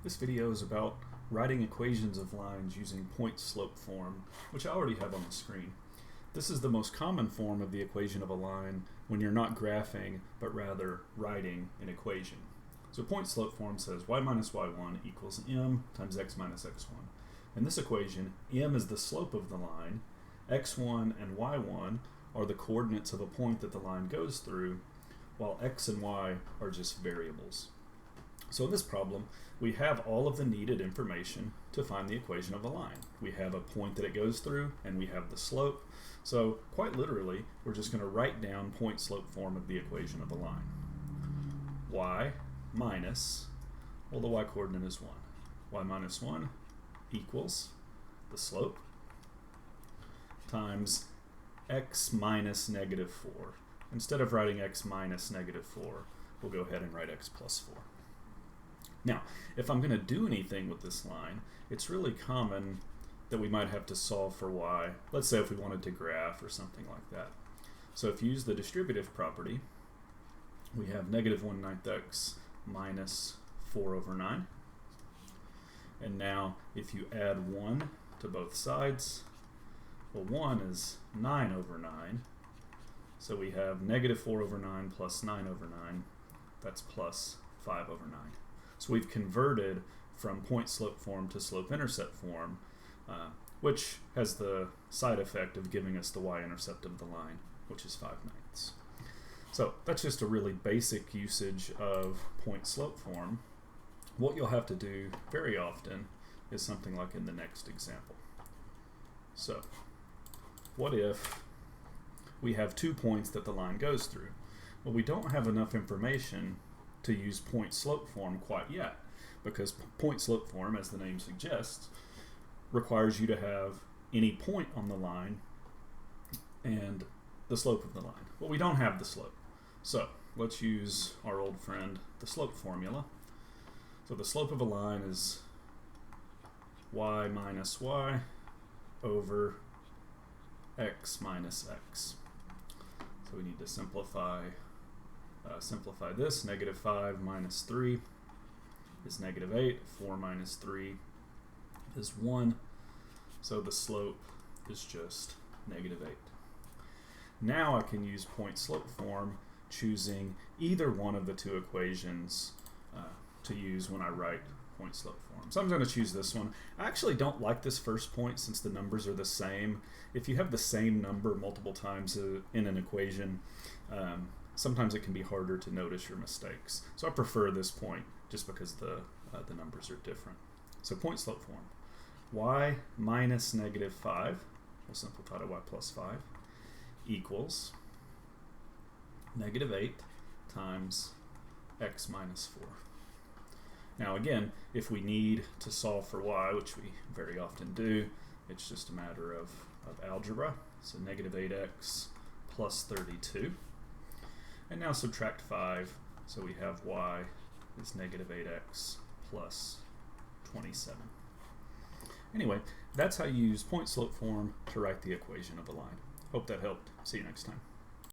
This video is about writing equations of lines using point-slope form, which I already have on the screen. This is the most common form of the equation of a line when you're not graphing, but rather writing an equation. So point-slope form says y minus y1 equals m times x minus x1. In this equation, m is the slope of the line, x1 and y1 are the coordinates of a point that the line goes through, while x and y are just variables. So in this problem, we have all of the needed information to find the equation of a line. We have a point that it goes through, and we have the slope. So quite literally, we're just going to write down point-slope form of the equation of a line. Y minus, well, the y coordinate is 1. Y minus 1 equals the slope times x minus negative 4. Instead of writing x minus negative 4, we'll go ahead and write x plus 4. Now, if I'm going to do anything with this line, it's really common that we might have to solve for y. Let's say if we wanted to graph or something like that. So if you use the distributive property, we have negative 1/9 x minus 4 over 9. And now if you add 1 to both sides, well, 1 is 9 over 9. So we have negative 4 over 9 plus 9 over 9. That's plus 5 over 9. So we've converted from point-slope form to slope-intercept form, which has the side effect of giving us the y-intercept of the line, which is 5/9. So that's just a really basic usage of point-slope form. What you'll have to do very often is something like in the next example. So what if we have 2 points that the line goes through? Well, we don't have enough information to use point-slope form quite yet, because point-slope form, as the name suggests, requires you to have any point on the line and the slope of the line. Well, we don't have the slope, so let's use our old friend, the slope formula. So the slope of a line is y minus y over x minus x. So we need to simplify this. Negative 5 minus 3 is negative 8. 4 minus 3 is 1. So the slope is just negative 8. Now I can use point-slope form, choosing either one of the two equations to use when I write point-slope form. So I'm going to choose this one. I actually don't like this first point since the numbers are the same. If you have the same number multiple times in an equation, sometimes it can be harder to notice your mistakes. So I prefer this point just because the numbers are different. So point-slope form. Y minus negative 5, we'll simplify to y plus 5, equals negative 8 times x minus 4. Now again, if we need to solve for y, which we very often do, it's just a matter of algebra. So negative 8x plus 32. And now subtract 5, so we have y is negative 8x plus 27. Anyway, that's how you use point-slope form to write the equation of a line. Hope that helped. See you next time.